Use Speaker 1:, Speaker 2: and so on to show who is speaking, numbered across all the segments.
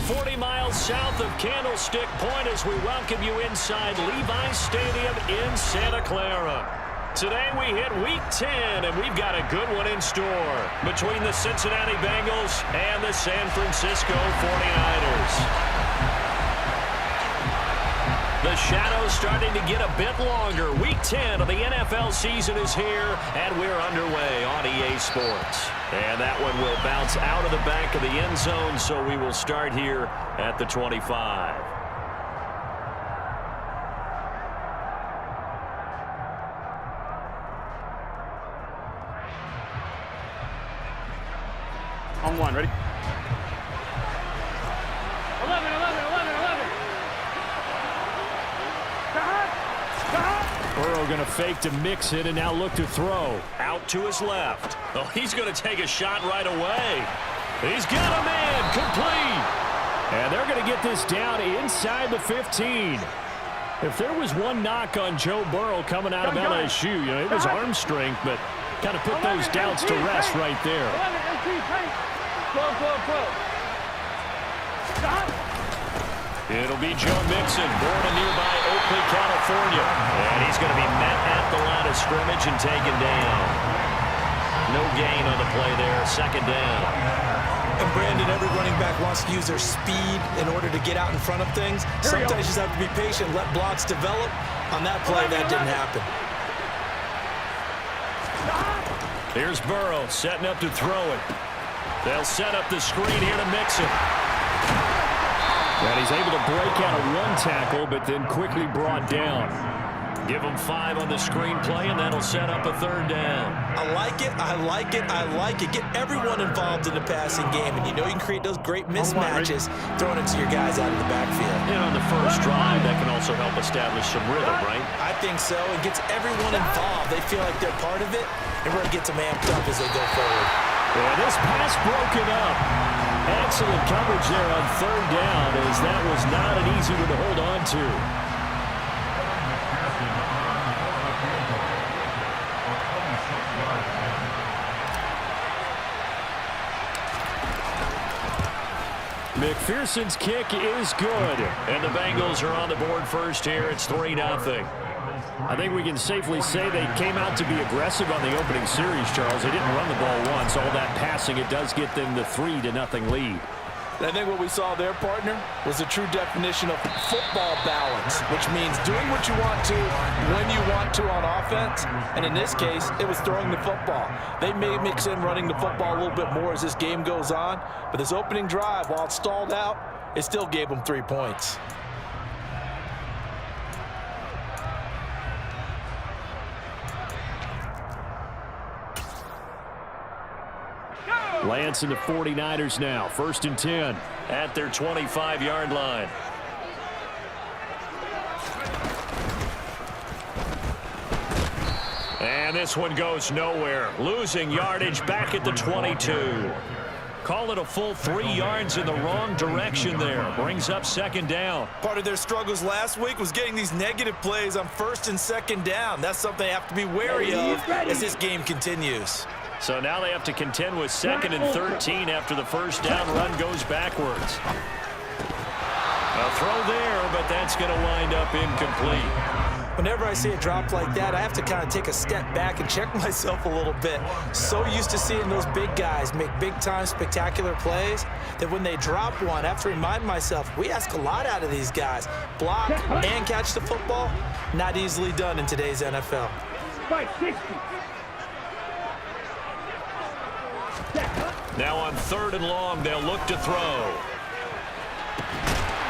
Speaker 1: 40 miles south of Candlestick Point as we welcome you inside Levi's Stadium in Santa Clara. Today we hit Week 10, and we've got a good one in store between the Cincinnati Bengals and the San Francisco 49ers. The shadow's starting to get a bit longer. Week 10 of the NFL season is here, and we're underway on EA Sports. And that one will bounce out of the back of the end zone, so we will start here at the 25.
Speaker 2: On one, ready? 11.
Speaker 1: Burrow going to fake to mix it and now look to throw. Out to his left. Oh, he's going to take a shot right away. He's got a man complete. And they're going to get this down inside the 15. If there was one knock on Joe Burrow coming out of LSU, it was arm strength, but kind of put those doubts to rest right there. It'll be Joe Mixon, born in nearby Oakley, California. And he's going to be met at the line of scrimmage and taken down. No gain on the play there, second down.
Speaker 3: And Brandon, every running back wants to use their speed in order to get out in front of things. Sometimes you just have to be patient, let blocks develop. On that play, that didn't happen.
Speaker 1: Here's Burrow setting up to throw it. They'll set up the screen here to Mixon. And he's able to break out of one tackle, but then quickly brought down. Give him 5 on the screenplay, and that'll set up a third down.
Speaker 3: I like it. Get everyone involved in the passing game, and you know you can create those great mismatches throwing it to your guys out of the backfield.
Speaker 1: And on the first drive, that can also help establish some rhythm, right?
Speaker 3: I think so. It gets everyone involved. They feel like they're part of it, and really gets them amped up as they go forward.
Speaker 1: Yeah, this pass broken up. Excellent coverage there on third down, as that was not an easy one to hold on to. McPherson's kick is good, and the Bengals are on the board first here. It's 3-0. I think we can safely say they came out to be aggressive on the opening series, Charles. They didn't run the ball once. All that passing, it does get them the 3-0 lead.
Speaker 3: I think what we saw there, partner, was a true definition of football balance, which means doing what you want to when you want to on offense. And in this case, it was throwing the football. They may mix in running the football a little bit more as this game goes on. But this opening drive, while it stalled out, it still gave them 3 points.
Speaker 1: Lance and the 49ers now. 1st and 10 at their 25-yard line. And this one goes nowhere. Losing yardage back at the 22. Call it a full 3 yards in the wrong direction there. Brings up second down.
Speaker 3: Part of their struggles last week was getting these negative plays on 1st and 2nd down. That's something they have to be wary of as this game continues.
Speaker 1: So now they have to contend with 2nd and 13 after the first down run goes backwards. A throw there, but that's going to wind up incomplete.
Speaker 3: Whenever I see a drop like that, I have to kind of take a step back and check myself a little bit. So used to seeing those big guys make big-time spectacular plays that when they drop one, I have to remind myself, we ask a lot out of these guys. Block and catch the football, not easily done in today's NFL.
Speaker 2: 60.
Speaker 1: Now on 3rd and long, they'll look to throw.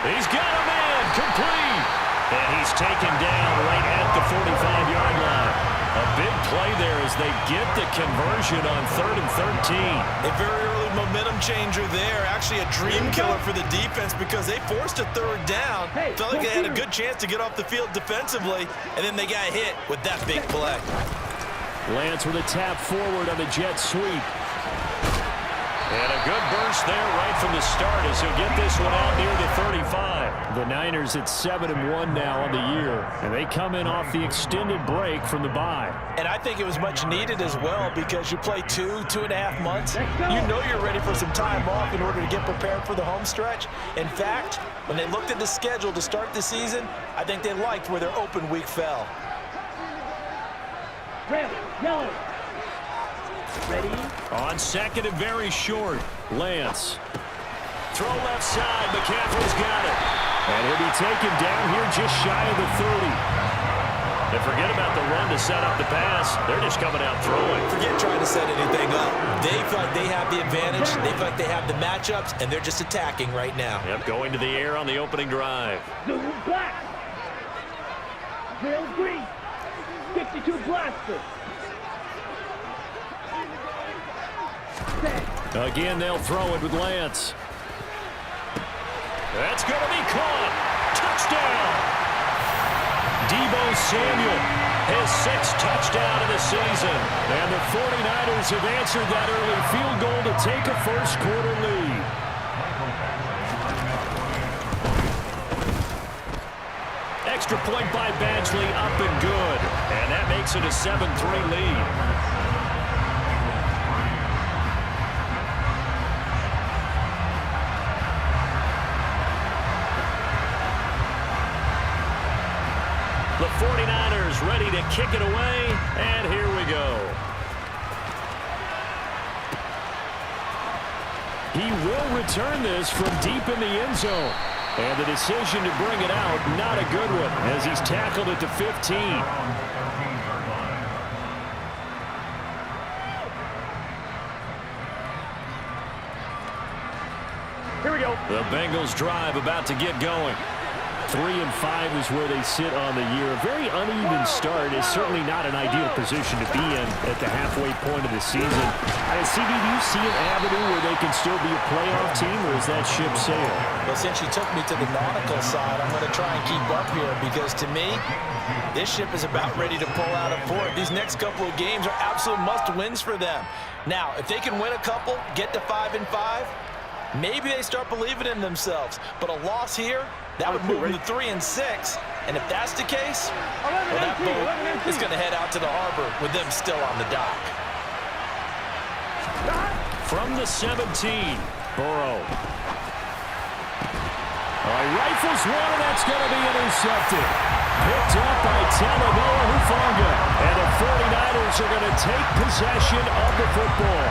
Speaker 1: He's got a man complete. And he's taken down right at the 45-yard line. A big play there as they get the conversion on 3rd and 13.
Speaker 3: A very early momentum changer there. Actually a dream killer for the defense because they forced a 3rd down. Felt like they had a good chance to get off the field defensively, and then they got hit with that big play.
Speaker 1: Lance with a tap forward on the jet sweep. And a good burst there right from the start as he'll get this one out near the 35. The Niners at 7-1 now on the year, and they come in off the extended break from the bye.
Speaker 3: And I think it was much needed as well because you play 2.5 months. You know you're ready for some time off in order to get prepared for the home stretch. In fact, when they looked at the schedule to start the season, I think they liked where their open week fell.
Speaker 2: Red, yellow. Ready?
Speaker 1: On second and very short, Lance. Throw left side, McCaffrey's got it. And he'll be taken down here just shy of the 30. And forget about the run to set up the pass. They're just coming out throwing.
Speaker 3: Forget trying to set anything up. They feel like they have the advantage. They feel like they have the matchups, and they're just attacking right now.
Speaker 1: Yep, going to the air on the opening drive.
Speaker 2: Blue black. Trail green. 52 blaster.
Speaker 1: Again, they'll throw it with Lance. That's going to be caught. Touchdown. Deebo Samuel, his 6th touchdown of the season. And the 49ers have answered that early field goal to take a first quarter lead. Extra point by Badgley, up and good. And that makes it a 7-3 lead. The 49ers ready to kick it away, and here we go. He will return this from deep in the end zone. And the decision to bring it out, not a good one, as he's tackled at the 15.
Speaker 2: Here we go.
Speaker 1: The Bengals drive about to get going. 3-5 is where they sit on the year. A very uneven start is certainly not an ideal position to be in at the halfway point of the season. CD, do you see an avenue where they can still be a playoff team, or is that ship sailed?
Speaker 3: Well, since you took me to the nautical side, I'm going to try and keep up here because, to me, this ship is about ready to pull out of port. These next couple of games are absolute must-wins for them. Now, if they can win a couple, get to 5-5, maybe they start believing in themselves. But a loss here, that would move them to 3-6. And if that's the case, well, that boat is going to head out to the harbor with them still on the dock.
Speaker 1: From the 17, Burrow. Rifles one, and that's going to be intercepted. Picked up by Talanoa Hufanga. And the 49ers are going to take possession of the football.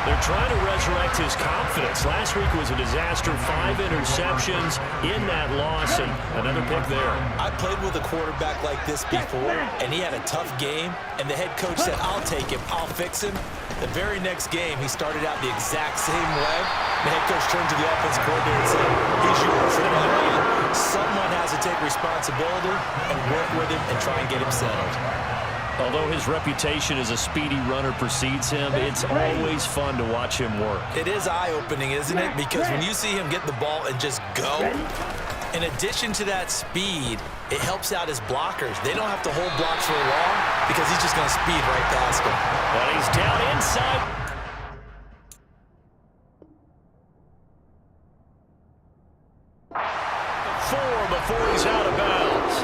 Speaker 1: They're trying to resurrect his confidence. Last week was a disaster. 5 interceptions in that loss, and another pick there.
Speaker 3: I played with a quarterback like this before, and he had a tough game, and the head coach said, I'll take him, I'll fix him. The very next game, he started out the exact same way. The head coach turned to the offensive coordinator and said, he's yours from now on. Someone has to take responsibility and work with him and try and get him settled.
Speaker 1: Although his reputation as a speedy runner precedes him, it's always fun to watch him work.
Speaker 3: It is eye-opening, isn't it? Because when you see him get the ball and just go, in addition to that speed, it helps out his blockers. They don't have to hold blocks for long because he's just going to speed right past them.
Speaker 1: But he's down inside. 4 before he's out of bounds.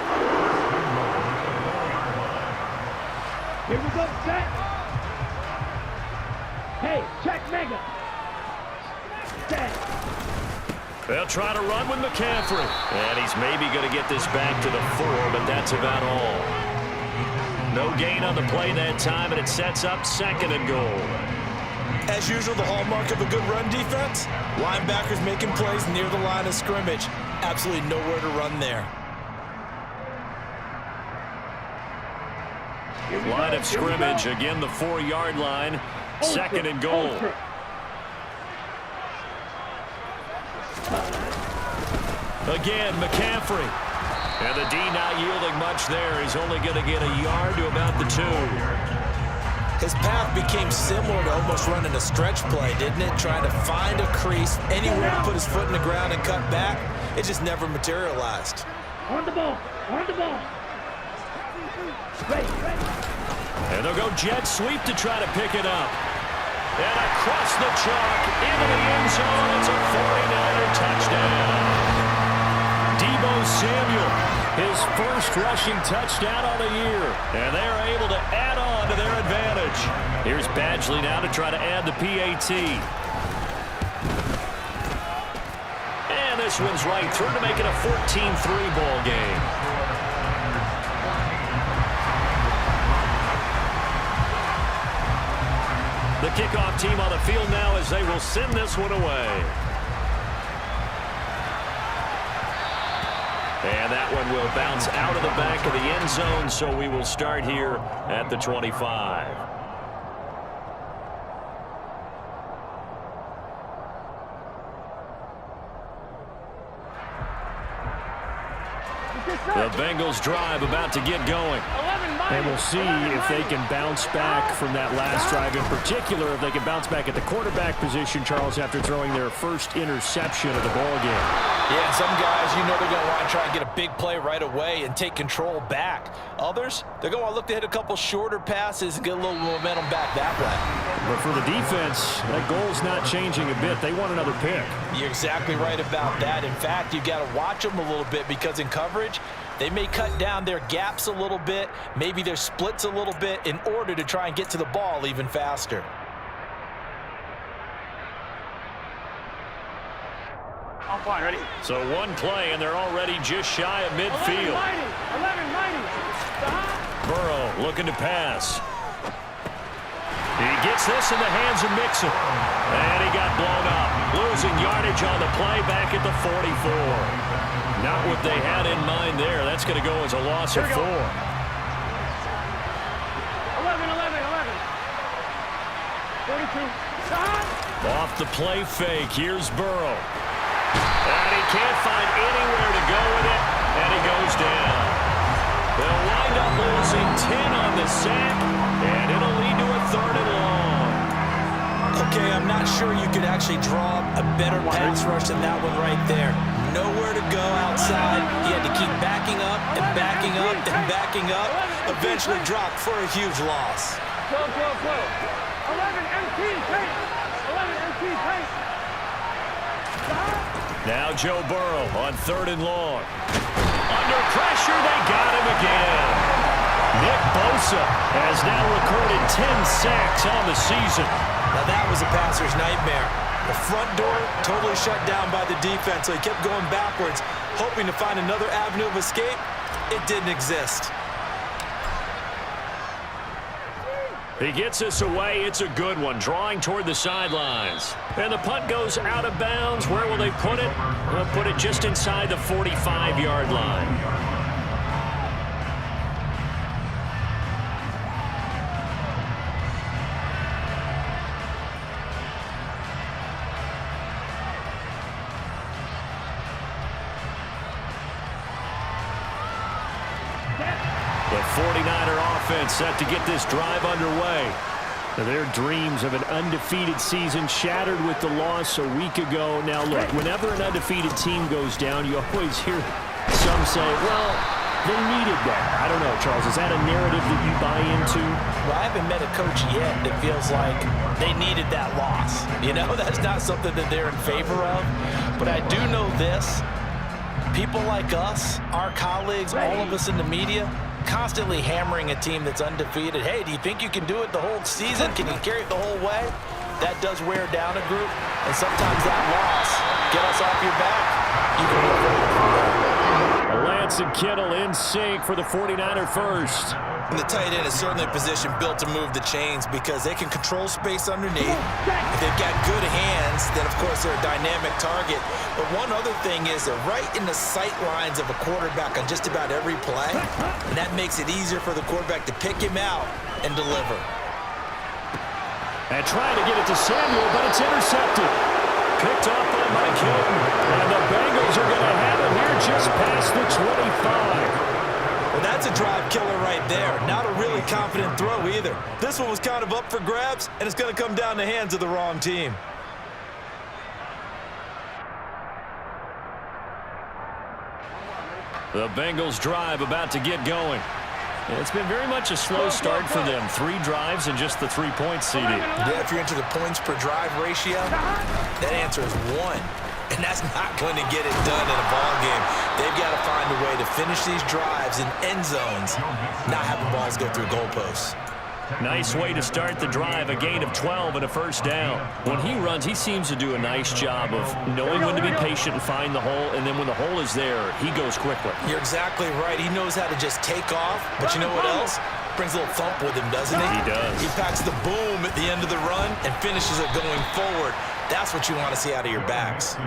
Speaker 2: Here we go, set. Hey, check mega. Set.
Speaker 1: They'll try to run with McCaffrey. And he's maybe going to get this back to the 4, but that's about all. No gain on the play that time, and it sets up 2nd and goal.
Speaker 3: As usual, the hallmark of a good run defense, linebackers making plays near the line of scrimmage. Absolutely nowhere to run there.
Speaker 1: Line of scrimmage, again the 4-yard line, 2nd and goal. Again, McCaffrey. And the D not yielding much there. He's only going to get a yard to about the 2.
Speaker 3: His path became similar to almost running a stretch play, didn't it? Trying to find a crease, anywhere to put his foot in the ground and cut back. It just never materialized.
Speaker 2: On the ball. On the ball. Ready, ready.
Speaker 1: And they'll go jet sweep to try to pick it up. And across the chalk into the end zone. It's a 49er touchdown. Deebo Samuel, his first rushing touchdown on the year. And they're able to add on to their advantage. Here's Badgley now to try to add the PAT. And this one's right through to make it a 14-3 ball game. The kickoff team on the field now as they will send this one away. And that one will bounce out of the back of the end zone, so we will start here at the 25. The Bengals drive about to get going.
Speaker 2: And
Speaker 1: we'll see if they can bounce back from that last drive. In particular, if they can bounce back at the quarterback position, Charles, after throwing their first interception of the ball game.
Speaker 3: Yeah, some guys, you know they're going to want to try and get a big play right away and take control back. Others, they're going to look to hit a couple shorter passes and get a little momentum back that way.
Speaker 1: But for the defense, that goal's not changing a bit. They want another pick.
Speaker 3: You're exactly right about that. In fact, you've got to watch them a little bit because in coverage, they may cut down their gaps a little bit, maybe their splits a little bit in order to try and get to the ball even faster.
Speaker 2: I'm fine, ready?
Speaker 1: So one play, and they're already just shy of midfield.
Speaker 2: 11-90. Stop.
Speaker 1: Burrow looking to pass. He gets this in the hands of Mixon. And he got blown up. Losing yardage on the play back at the 44. Not what they had in mind there. That's going to go as a loss of 4.
Speaker 2: 11.
Speaker 1: Off the play fake. Here's Burrow. And he can't find anywhere to go with it. And he goes down. They'll wind up losing 10 on the sack. And it'll lead to a 3rd and long.
Speaker 3: Okay, I'm not sure you could actually draw a better pass rush than that one right there. Nowhere to go outside. He had to keep backing up and backing up and backing up. Eventually dropped for a huge loss.
Speaker 2: Go. 11 MT pace. 11 MT pace.
Speaker 1: Now Joe Burrow on 3rd and long. Under pressure, they got him again. Nick Bosa has now recorded 10 sacks on the season.
Speaker 3: Now that was a passer's nightmare. The front door totally shut down by the defense, so he kept going backwards, hoping to find another avenue of escape. It didn't exist.
Speaker 1: He gets this away. It's a good one, drawing toward the sidelines. And the punt goes out of bounds. Where will they put it? They'll put it just inside the 45-yard line. The 49er offense set to get this drive underway. Their dreams of an undefeated season shattered with the loss a week ago. Now, look, whenever an undefeated team goes down, you always hear some say, well, they needed that. I don't know, Charles. Is that a narrative that you buy into?
Speaker 3: Well, I haven't met a coach yet that feels like they needed that loss. You know, that's not something that they're in favor of. But I do know this. People like us, our colleagues, all of us in the media, constantly hammering a team that's undefeated. Hey, do you think you can do it the whole season? Can you carry it the whole way? That does wear down a group, and sometimes that loss get us off your back. You can move forward from there.
Speaker 1: Lance and Kittle in sync for the 49er first.
Speaker 3: And the tight end is certainly a position built to move the chains because they can control space underneath. If they've got good hands, then of course they're a dynamic target. But one other thing is they're right in the sight lines of a quarterback on just about every play. And that makes it easier for the quarterback to pick him out and deliver.
Speaker 1: And trying to get it to Samuel, but it's intercepted. Picked up by Mike Hilton. And the Bengals are going to have it here just past the 25.
Speaker 3: Well, that's a drive killer right there. Not a really confident throw either. This one was kind of up for grabs, and it's going to come down the hands of the wrong team.
Speaker 1: The Bengals drive about to get going. It's been very much a slow start for them. 3 drives and just the 3-point seeding.
Speaker 3: Yeah, if you're into the points per drive ratio, that answer is 1. And that's not going to get it done in a ball game. They've got to find a way to finish these drives in end zones, not having balls go through goalposts.
Speaker 1: Nice way to start the drive, a gain of 12 and a first down. When he runs, he seems to do a nice job of knowing when to be patient and find the hole, and then when the hole is there, he goes quickly.
Speaker 3: You're exactly right. He knows how to just take off, but you know what else? Brings a little thump with him, doesn't he?
Speaker 1: He does.
Speaker 3: He packs the boom at the end of the run and finishes it going forward. That's what you want to see out of your backs.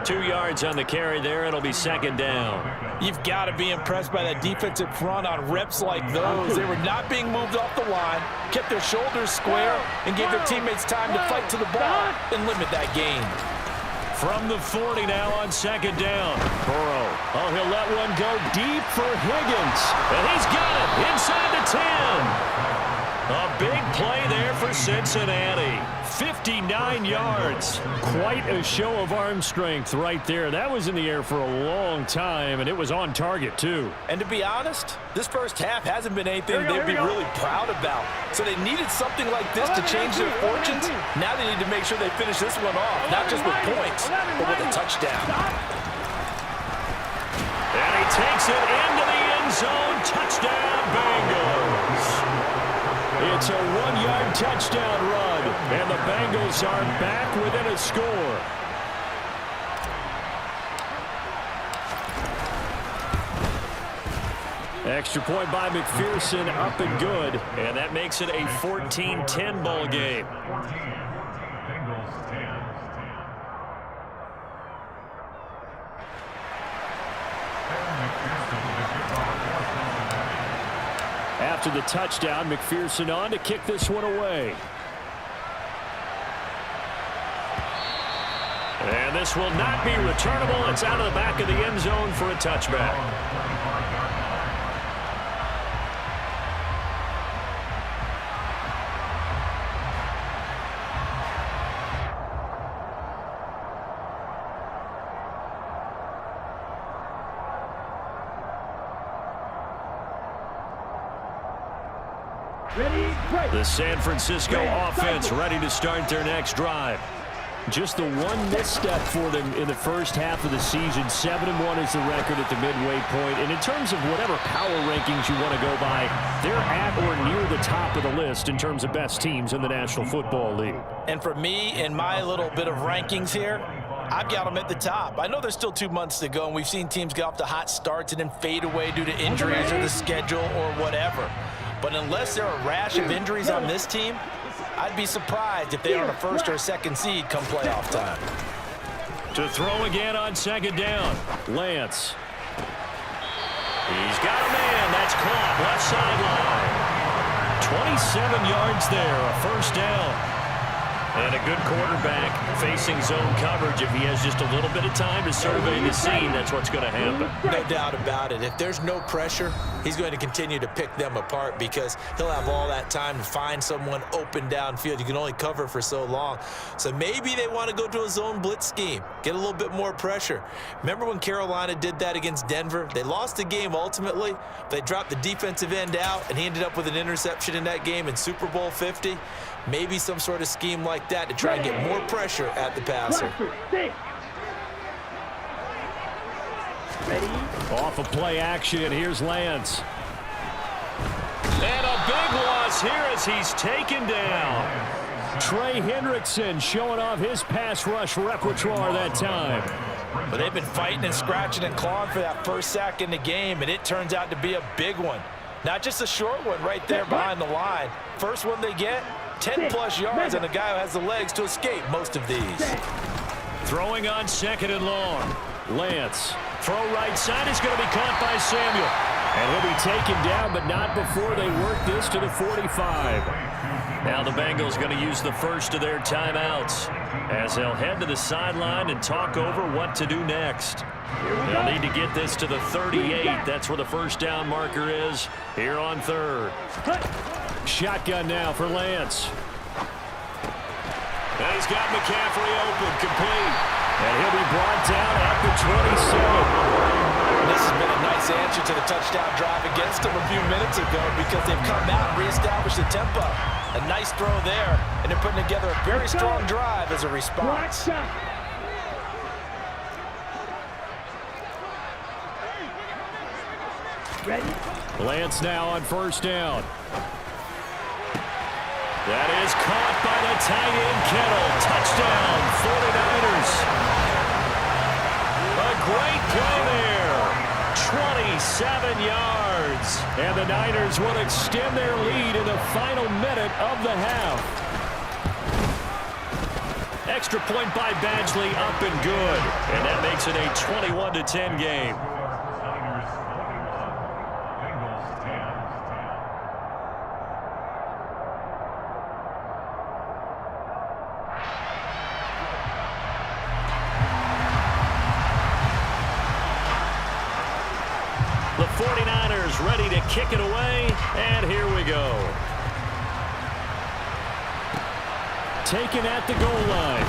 Speaker 1: 2 yards on the carry there. It'll be second down.
Speaker 3: You've got to be impressed by that defensive front on reps like those. They were not being moved off the line, kept their shoulders square, and gave their teammates time to fight to the ball and limit that gain.
Speaker 1: From the 40 now on second down. Burrow. Oh, he'll let one go deep for Higgins. And he's got it inside the 10. A big play there for Cincinnati. 59 yards. Quite a show of arm strength right there. That was in the air for a long time, and it was on target, too.
Speaker 3: And to be honest, this first half hasn't been anything they've been really proud about. So they needed something like this to change their fortunes. Now they need to make sure they finish this one off, not just with points, but with a touchdown.
Speaker 1: And he takes it into the end zone. Touchdown, Bengals. It's a 1-yard touchdown run, and the Bengals are back within a score. Extra point by McPherson, up and good, and that makes it a 14-10 ball game. After the touchdown, McPherson on to kick this one away. And this will not be returnable. It's out of the back of the end zone for a touchback. The San Francisco offense ready to start their next drive. Just the one misstep for them in the first half of the season. 7-1 is the record at the midway point. And in terms of whatever power rankings you want to go by, they're at or near the top of the list in terms of best teams in the National Football League.
Speaker 3: And for me, in my little bit of rankings here, I've got them at the top. I know there's still 2 months to go, and we've seen teams get off to hot starts and then fade away due to injuries or the schedule or whatever. But unless there are a rash of injuries on this team, I'd be surprised if they are a first or a second seed come playoff time.
Speaker 1: To throw again on second down, Lance. He's got a man. That's caught left sideline. 27 yards there, a first down. And a good quarterback facing zone coverage. If he has just a little bit of time to survey the scene, that's what's going to happen.
Speaker 3: No doubt about it. If there's no pressure, he's going to continue to pick them apart because he'll have all that time to find someone open downfield. You can only cover for so long. So maybe they want to go to a zone blitz scheme, get a little bit more pressure. Remember when Carolina did that against Denver? They lost the game ultimately. They dropped the defensive end out, and he ended up with an interception in that game in Super Bowl 50. Maybe some sort of scheme like that to try and get more pressure at the passer.
Speaker 1: Off of play action, here's Lance. And a big loss here as he's taken down. Trey Hendrickson showing off his pass rush repertoire that time.
Speaker 3: But they've been fighting and scratching and clawing for that first sack in the game, and it turns out to be a big one. Not just a short one right there behind the line. First one they get, 10-plus yards, and a guy who has the legs to escape most of these.
Speaker 1: Throwing on second and long. Lance. Throw right side is going to be caught by Samuel. And he'll be taken down, but not before they work this to the 45. Now the Bengals going to use the first of their timeouts as they'll head to the sideline and talk over what to do next. They'll need to get this to the 38. That's where the first down marker is here on third. Shotgun now for Lance. And he's got McCaffrey open, complete. And he'll be brought down at the 27.
Speaker 3: This has been a nice That's the answer to the touchdown drive against them a few minutes ago because they've come out and reestablished the tempo. A nice throw there, and they're putting together a very strong drive as a response.
Speaker 2: Ready?
Speaker 1: Lance now on first down. That is caught by the tight end, Kittle. Touchdown, 49ers. A great play there. 27 yards. And the Niners will extend their lead in the final minute of the half. Extra point by Badgley, up and good. And that makes it a 21-10 game. The 49ers ready to kick it away, and here we go. Taken at the goal line.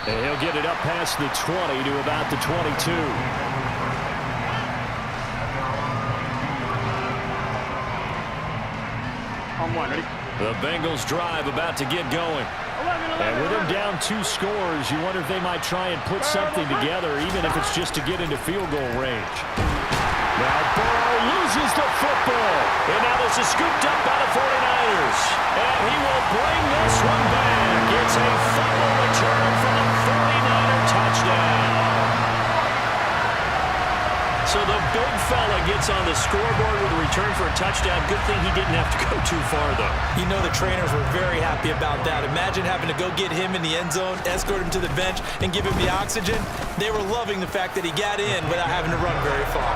Speaker 1: And he'll get it up past the 20 to about the 22.
Speaker 2: On one, ready?
Speaker 1: The Bengals drive about to get going.
Speaker 2: 11,
Speaker 1: And with them down 2 scores, you wonder if they might try and put something together, even if it's just to get into field goal range. Now Burrow loses the football. And now this is scooped up by the 49ers. And he will bring this one back. It's a fumble return for the 49er touchdown. So the big fella gets on the scoreboard with a return for a touchdown. Good thing he didn't have to go too far, though.
Speaker 3: You know the trainers were very happy about that. Imagine having to go get him in the end zone, escort him to the bench, and give him the oxygen. They were loving the fact that he got in without having to run very far.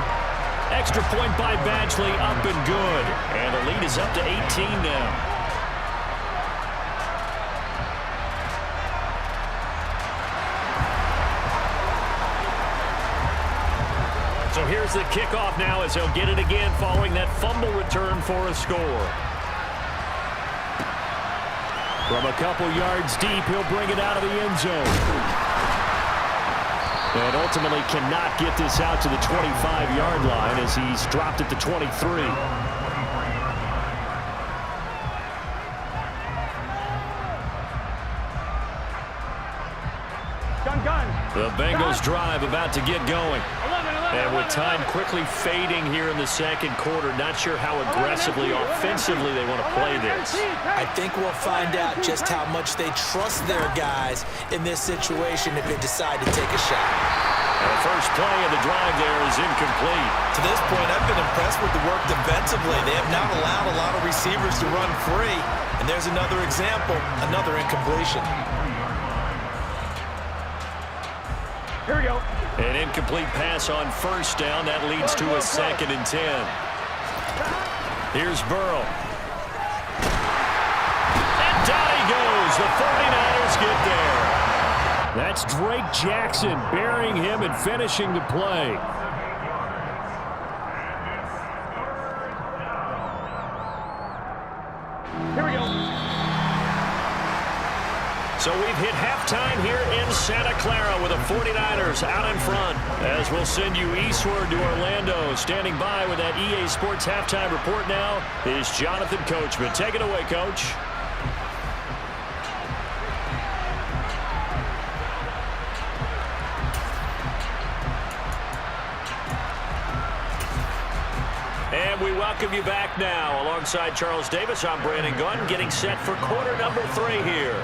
Speaker 1: Extra point by Badgley, up and good. And the lead is up to 18 now. So here's the kickoff now as he'll get it again following that fumble return for a score. From a couple yards deep, he'll bring it out of the end zone. And ultimately cannot get this out to the 25-yard line as he's dropped at the 23.
Speaker 2: Gun.
Speaker 1: The Bengals drive about to get going.
Speaker 2: 11.
Speaker 1: And with time quickly fading here in the second quarter, not sure how aggressively, offensively they want to play this.
Speaker 3: I think we'll find out just how much they trust their guys in this situation if they decide to take a shot.
Speaker 1: And the first play of the drive there is incomplete.
Speaker 3: To this point, I've been impressed with the work defensively. They have not allowed a lot of receivers to run free. And there's another example, another incompletion.
Speaker 2: Here we go.
Speaker 1: An incomplete pass on first down. That leads to a 2nd and 10. Here's Burrow. And down he goes. The 49ers get there. That's Drake Jackson burying him and finishing the play.
Speaker 2: Here we go.
Speaker 1: So we've hit halftime here in Santa Clara with the 49ers out in front. As we'll send you eastward to Orlando. Standing by with that EA Sports halftime report now is Jonathan Coachman. Take it away, Coach. And we welcome you back now. Alongside Charles Davis, I'm Brandon Gunn, getting set for quarter number 3 here.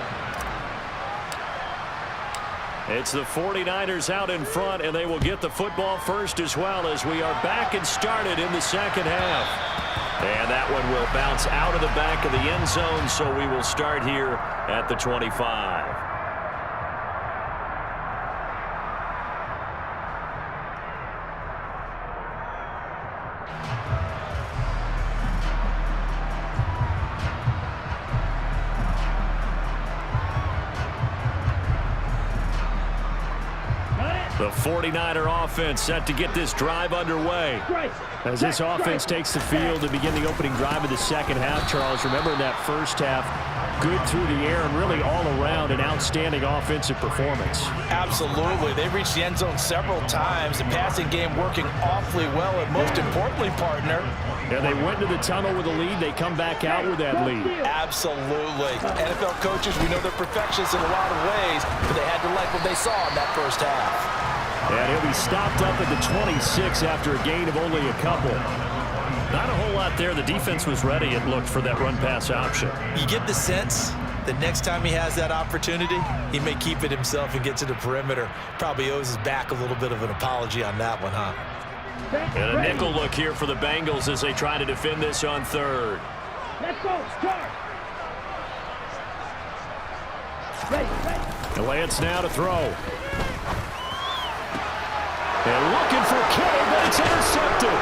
Speaker 1: It's the 49ers out in front, and they will get the football first as well as we are back and started in the second half. And that one will bounce out of the back of the end zone, so we will start here at the 25. The 49er offense set to get this drive underway. As this offense takes the field to begin the opening drive of the second half, Charles, remember in that first half, good through the air and really all around an outstanding offensive performance.
Speaker 3: Absolutely. They reached the end zone several times. The passing game working awfully well, and most importantly, partner.
Speaker 1: Yeah, they went to the tunnel with a lead. They come back out with that lead.
Speaker 3: Absolutely. NFL coaches, we know they're perfectionists in a lot of ways, but they had to like what they saw in that first half.
Speaker 1: And he'll be stopped up at the 26 after a gain of only a couple. Not a whole lot there. The defense was ready, it looked, for that run-pass option.
Speaker 3: You get the sense that next time he has that opportunity, he may keep it himself and get to the perimeter. Probably owes his back a little bit of an apology on that one, huh?
Speaker 1: And a nickel look here for the Bengals as they try to defend this on third.
Speaker 2: Let's go. Start.
Speaker 1: And Lance now to throw. And looking for Kittle, but it's intercepted.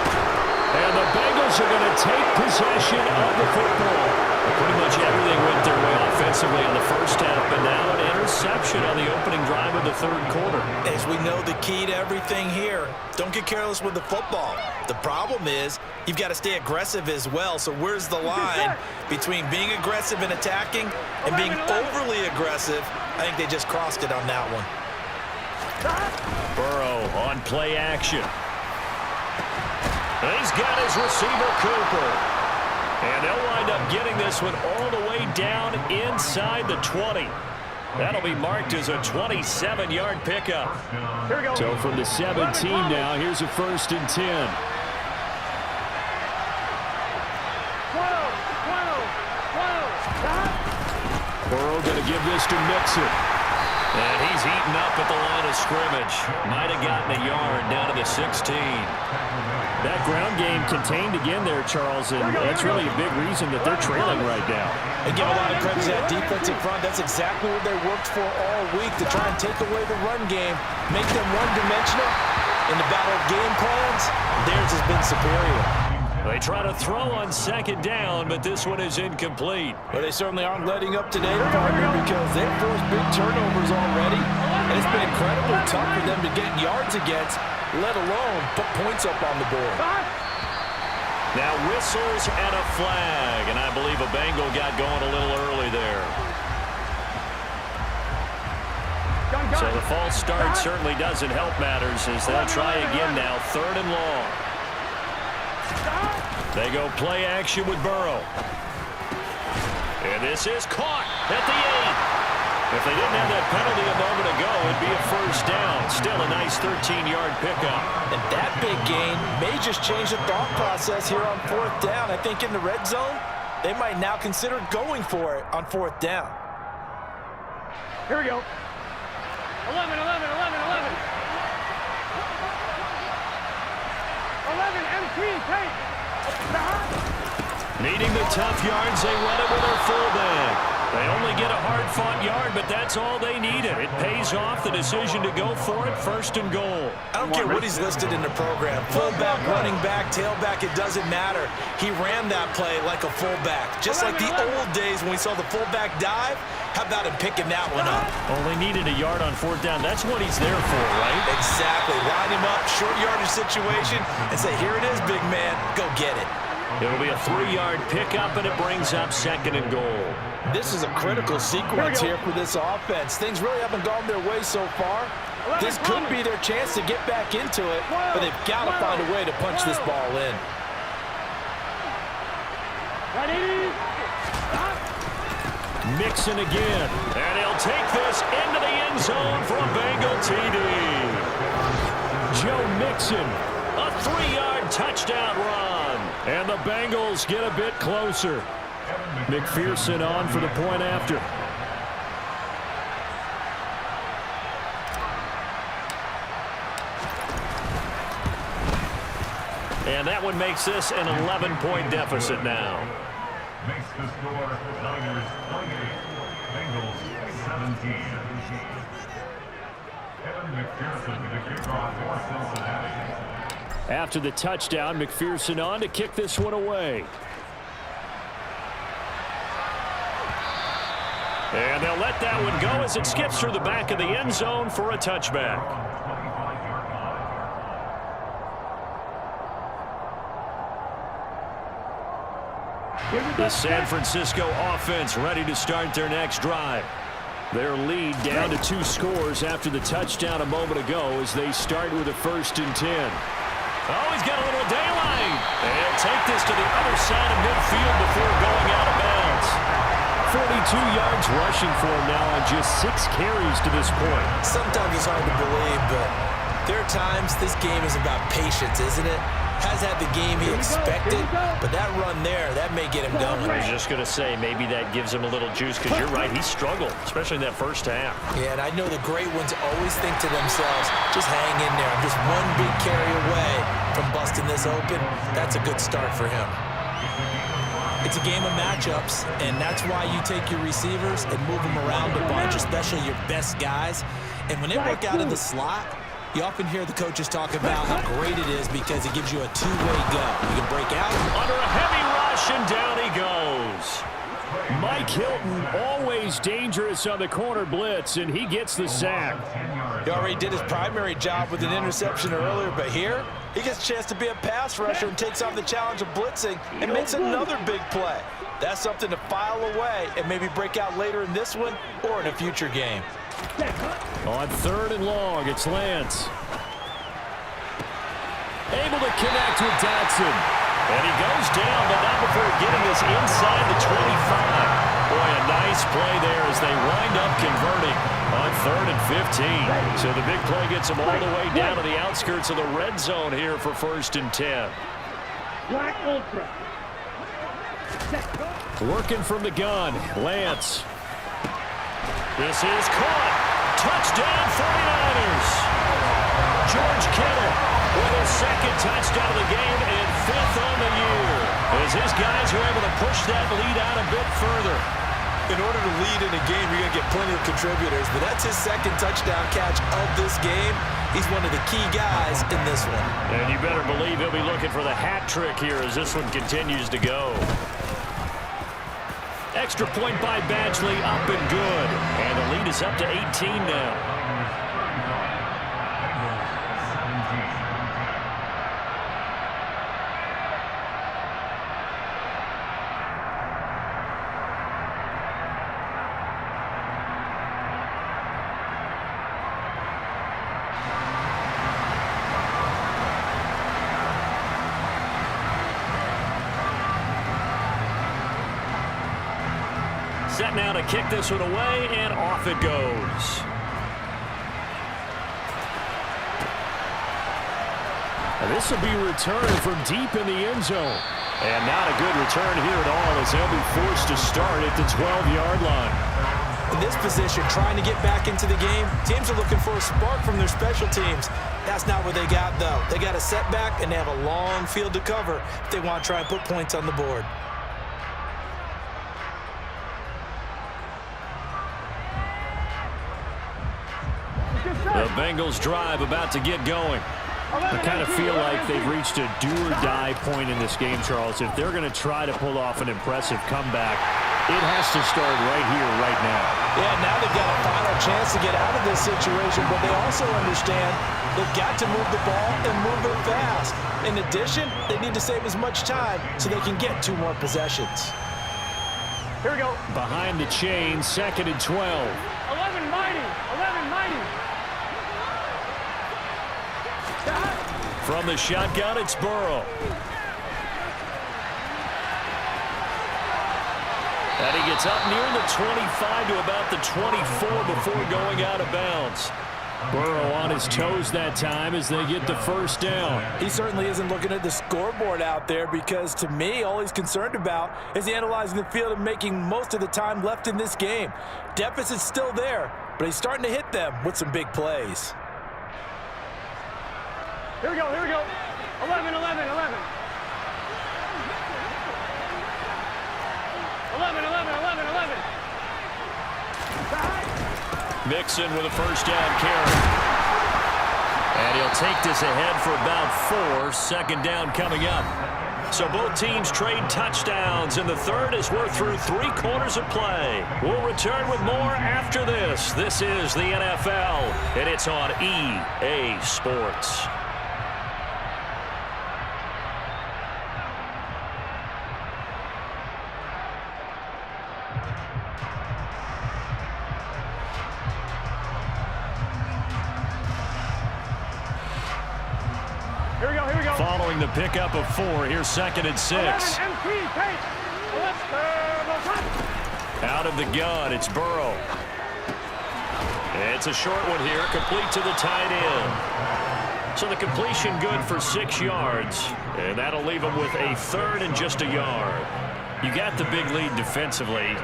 Speaker 1: And the Bengals are going to take possession of the football. Pretty much everything went their way offensively in the first half, but now an interception on the opening drive of the third quarter.
Speaker 3: As we know, the key to everything here, don't get careless with the football. The problem is you've got to stay aggressive as well. So where's the line between being aggressive and attacking and being overly aggressive? I think they just crossed it on that one.
Speaker 1: Burrow on play action. He's got his receiver, Cooper. And they'll wind up getting this one all the way down inside the 20. That'll be marked as a 27-yard pickup.
Speaker 2: Here we go.
Speaker 1: So from the 17 now, here's a 1st and 10.
Speaker 2: 12.
Speaker 1: Burrow going to give this to Mixon. And he's eaten up at the line of scrimmage. Might have gotten a yard down to the 16. That ground game contained again there, Charles, and that's really a big reason that they're trailing right now.
Speaker 3: They give a lot of credit to that defensive front. That's exactly what they worked for all week, to try and take away the run game, make them one-dimensional. In the battle of game plans, theirs has been superior.
Speaker 1: They try to throw on 2nd down, but this one is incomplete.
Speaker 3: Well, they certainly aren't letting up today, partner, because they've forced big turnovers already, and it's been incredibly tough for them to get yards against, let alone put points up on the board.
Speaker 1: Now whistles and a flag, and I believe a Bengal got going a little early there. So the false start certainly doesn't help matters as they'll try again now, 3rd and long. They go play action with Burrow. And this is caught at the 8. If they didn't have that penalty a moment ago, it'd be a 1st down. Still a nice 13-yard pickup.
Speaker 3: And that big gain may just change the thought process here on 4th down. I think in the red zone, they might now consider going for it on 4th down.
Speaker 2: Here we go. 11. 11, MT, take.
Speaker 1: Needing the tough yards, they run it with their fullback. They only get a hard-fought yard, but that's all they needed. It pays off the decision to go for it, 1st and goal.
Speaker 3: I don't care what he's listed in the program. Fullback, running back, tailback, it doesn't matter. He ran that play like a fullback. Just like the old days when we saw the fullback dive. How about him picking that one up?
Speaker 1: Only needed a yard on 4th down. That's what he's there for, right?
Speaker 3: Exactly. Line him up, short yardage situation, and say, here it is, big man. Go get it.
Speaker 1: It'll be a 3-yard pickup, and it brings up 2nd and goal.
Speaker 3: This is a critical sequence here for this offense. Things really haven't gone their way so far. This could be their chance to get back into it, but they've got to find a way to punch this ball in.
Speaker 1: Mixon again, and he'll take this into the end zone for a Bengal TD. Joe Mixon, a 3-yard touchdown run, and the Bengals get a bit closer. McPherson on for the point after. And that one makes this an 11-point deficit now.
Speaker 4: Makes the score Niners 28, Bengals 17. Kevin McPherson to kick off for Cincinnati.
Speaker 1: After the touchdown, McPherson on to kick this one away. And they'll let that one go as it skips through the back of the end zone for a touchback. The San Francisco offense ready to start their next drive. Their lead down to 2 scores after the touchdown a moment ago as they start with a 1st and 10. Oh, he's got a little daylight. They'll take this to the other side of midfield before going out of bounds. 42 yards rushing for him now on just 6 carries to this point.
Speaker 3: Sometimes it's hard to believe, but there are times this game is about patience, isn't it? Has had the game he expected, but that run there, that may get him going.
Speaker 1: I was just going to say, maybe that gives him a little juice, because you're right, he struggled, especially in that first half.
Speaker 3: Yeah, and I know the great ones always think to themselves, just hang in there. I'm just one big carry away from busting this open. That's a good start for him. It's a game of matchups, and that's why you take your receivers and move them around a bunch, especially your best guys. And when they work out of the slot, you often hear the coaches talk about how great it is because it gives you a two-way go. You can break out.
Speaker 1: Under a heavy rush, and down he goes. Mike Hilton, always dangerous on the corner blitz, and he gets the sack.
Speaker 3: He already did his primary job with an interception earlier, but here he gets a chance to be a pass rusher and takes on the challenge of blitzing and makes another big play. That's something to file away and maybe break out later in this one or in a future game.
Speaker 1: On 3rd and long, it's Lance. Able to connect with Dotson. And he goes down, but not before getting this inside the 25. Boy, a nice play there as they wind up converting on 3rd and 15. So the big play gets them all the way down to the outskirts of the red zone here for 1st and 10.
Speaker 2: Black Ultra.
Speaker 1: Working from the gun, Lance. This is caught. Touchdown 49ers. George Kittle with his 2nd touchdown of the game and 5th on the year. As his guys are able to push that lead out a bit further.
Speaker 3: In order to lead in a game, you're going to get plenty of contributors, but that's his 2nd touchdown catch of this game. He's one of the key guys in this one.
Speaker 1: And you better believe he'll be looking for the hat trick here as this one continues to go. Extra point by Badgley, up and good. And the lead is up to 18 now. Set now to kick this one away, and off it goes. And this will be returned from deep in the end zone. And not a good return here at all as they'll be forced to start at the 12-yard line.
Speaker 3: In this position, trying to get back into the game, teams are looking for a spark from their special teams. That's not what they got, though. They got a setback, and they have a long field to cover if they want to try and put points on the board.
Speaker 1: The Bengals drive about to get going. I kind of feel like they've reached a do-or-die point in this game, Charles. If they're going to try to pull off an impressive comeback, it has to start right here, right now.
Speaker 3: Yeah, now they've got a final chance to get out of this situation, but they also understand they've got to move the ball and move it fast. In addition, they need to save as much time so they can get 2 more possessions.
Speaker 2: Here we go.
Speaker 1: Behind the chain, 2nd and 12.
Speaker 2: 11 mighty. 11 mighty.
Speaker 1: From the shotgun, it's Burrow. And he gets up near the 25 to about the 24 before going out of bounds. Burrow on his toes that time as they get the 1st down.
Speaker 3: He certainly isn't looking at the scoreboard out there because, to me, all he's concerned about is analyzing the field and making most of the time left in this game. Deficit's still there, but he's starting to hit them with some big plays.
Speaker 2: Here we go. 11, 11, 11. 11, 11, 11.
Speaker 1: Mixon with a 1st down carry. And he'll take this ahead for about 4. 2nd down coming up. So both teams trade touchdowns in the 3rd as we're through 3 quarters of play. We'll return with more after this. This is the NFL, and it's on EA Sports. following the pickup of 4. Here's 2nd and 6. Out of the gun, it's Burrow. It's a short one here, complete to the tight end. So the completion good for 6 yards, and that'll leave them with a 3rd and just a yard. You got the big lead defensively,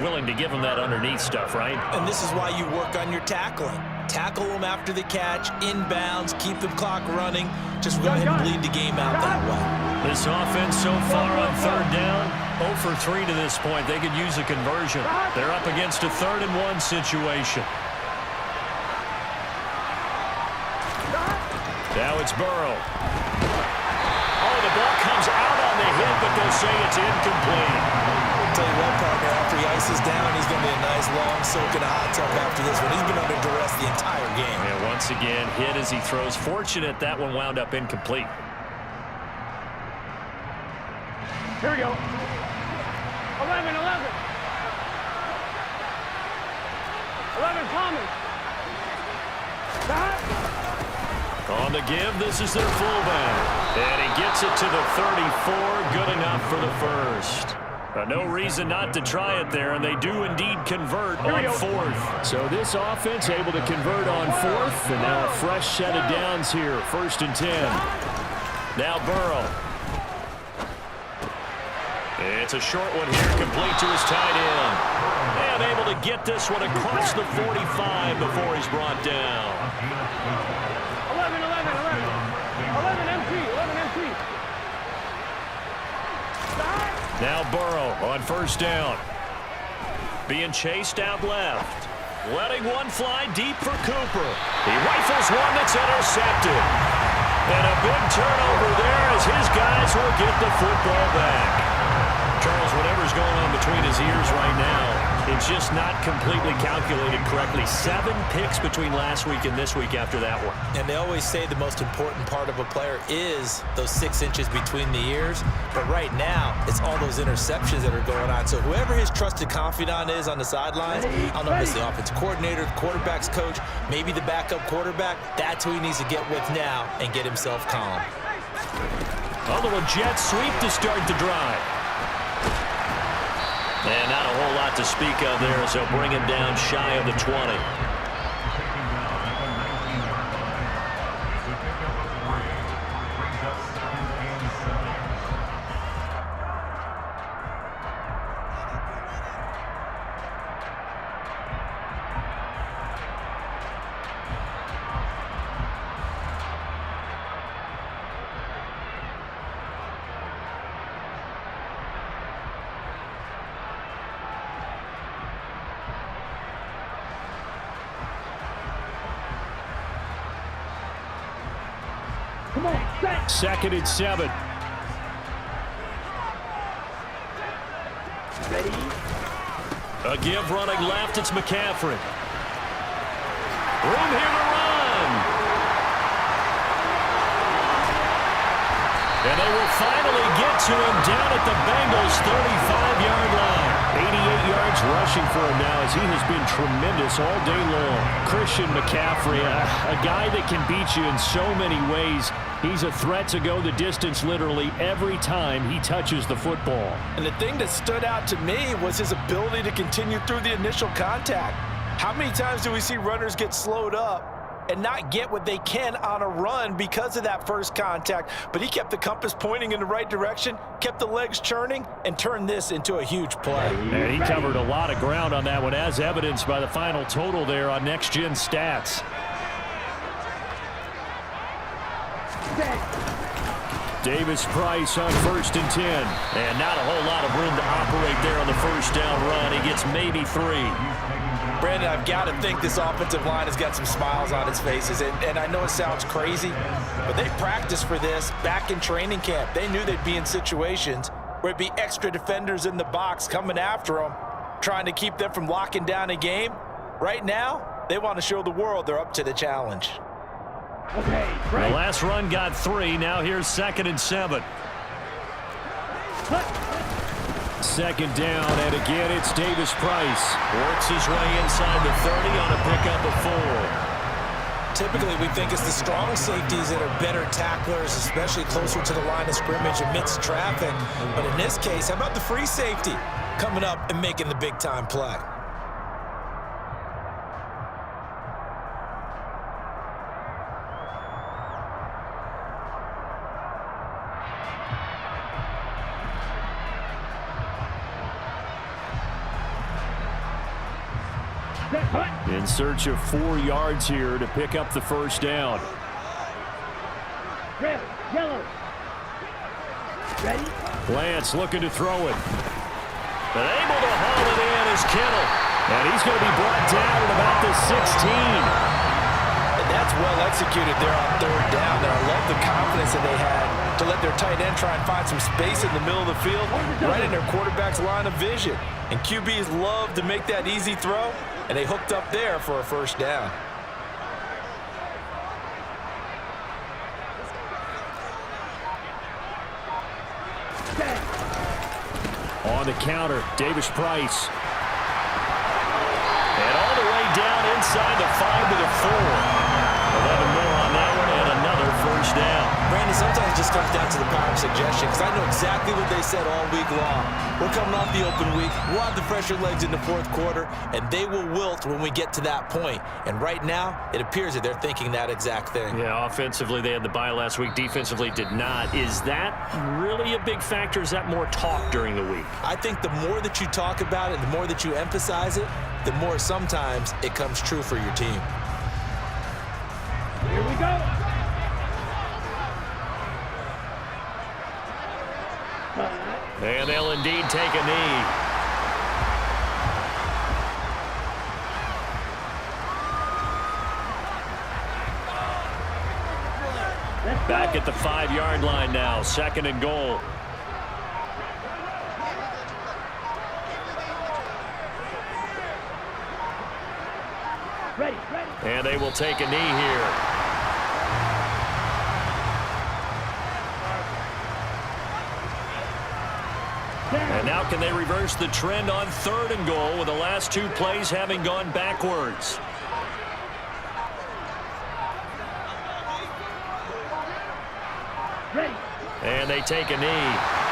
Speaker 1: willing to give them that underneath stuff, right?
Speaker 3: And this is why you work on your tackling. Tackle them after the catch, inbounds, keep the clock running. Just go ahead and bleed the game out that way.
Speaker 1: This offense so far on 3rd down, 0 for 3 to this point. They could use a conversion. They're up against a 3rd and 1 situation. Now it's Burrow. Oh, the ball comes out on the hit, but they'll say it's incomplete.
Speaker 3: I'll tell you what, partner, after he ices down, he's going to be a nice long soak in a hot tub after this one. He's been under duress the entire game.
Speaker 1: And once again, hit as he throws. Fortunate that one wound up incomplete.
Speaker 2: Here we go. 11. 11 Thomas.
Speaker 1: On the give, this is their fullback. And he gets it to the 34. Good enough for the first. No reason not to try it there, and they do indeed convert on 4th. So this offense able to convert on 4th, and now a fresh set of downs here. 1st and 10. Now Burrow. It's a short one here, complete to his tight end. And able to get this one across the 45 before he's brought down.
Speaker 2: 11 empty.
Speaker 1: Now Burrow on 1st down. Being chased out left. Letting one fly deep for Cooper. He rifles one that's intercepted. And a big turnover there as his guys will get the football back. Charles, whatever's going on between his ears right now, it's just not completely calculated correctly. 7 picks between last week and this week after that one.
Speaker 3: And they always say the most important part of a player is those 6 inches between the ears. But right now, it's all those interceptions that are going on. So whoever his trusted confidant is on the sidelines, I don't know if it's the offensive coordinator, the quarterback's coach, maybe the backup quarterback, that's who he needs to get with now and get himself calm.
Speaker 1: A little jet sweep to start the drive. And not a whole lot to speak of there as they'll bring him down shy of the 20.
Speaker 2: Come on, set.
Speaker 1: 2nd and 7.
Speaker 2: Ready?
Speaker 1: A give running left, it's McCaffrey. Room here to run. And they will finally get to him down at the Bengals' 35-yard line. 88 yards rushing for him now as he has been tremendous all day long. Christian McCaffrey, a guy that can beat you in so many ways. He's a threat to go the distance literally every time he touches the football.
Speaker 3: And the thing that stood out to me was his ability to continue through the initial contact. How many times do we see runners get slowed up and not get what they can on a run because of that first contact? But he kept the compass pointing in the right direction, kept the legs churning, and turned this into a huge play.
Speaker 1: And he covered a lot of ground on that one, as evidenced by the final total there on Next Gen Stats. Davis Price on 1st and 10. And not a whole lot of room to operate there on the 1st down run. He gets maybe 3.
Speaker 3: Brandon, I've got to think this offensive line has got some smiles on its faces. And I know it sounds crazy, but they practiced for this back in training camp. They knew they'd be in situations where it'd be extra defenders in the box coming after them, trying to keep them from locking down a game. Right now, they want to show the world they're up to the challenge.
Speaker 2: Okay,
Speaker 1: the last run got 3. Now here's 2nd and 7. 2nd down, and again it's Davis Price. Works his way inside the 30 on a pickup of 4.
Speaker 3: Typically, we think it's the strong safeties that are better tacklers, especially closer to the line of scrimmage amidst traffic. But in this case, how about the free safety coming up and making the big-time play?
Speaker 1: In search of 4 yards here to pick up the first down.
Speaker 2: Red, yellow. Ready?
Speaker 1: Lance looking to throw it. But able to haul it in is Kittle. And he's going to be brought down at about the 16.
Speaker 3: And that's well executed there on third down. And I love the confidence that they had to let their tight end try and find some space in the middle of the field, right in their quarterback's line of vision. And QBs love to make that easy throw, and they hooked up there for a first down.
Speaker 1: On the counter, Davis Price. And all the way down inside the 5 to the 4. 11 more on that one, and another first down.
Speaker 3: Brandon, sometimes it just comes down to the power of suggestion, because I know exactly what they said all week long. We're coming off the open week. We'll have the fresher legs in the fourth quarter, and they will wilt when we get to that point. And right now, it appears that they're thinking that exact thing.
Speaker 1: Yeah, offensively, they had the bye last week. Defensively, did not. Is that really a big factor? Is that more talk during the week?
Speaker 3: I think the more that you talk about it, the more that you emphasize it, the more sometimes it comes true for your team.
Speaker 2: Here we go.
Speaker 1: And they'll indeed take a knee. Back at the 5-yard line now, 2nd and goal.
Speaker 2: Ready.
Speaker 1: And they will take a knee here. And now can they reverse the trend on 3rd and goal with the last 2 plays having gone backwards?
Speaker 2: Ready.
Speaker 1: And they take a knee.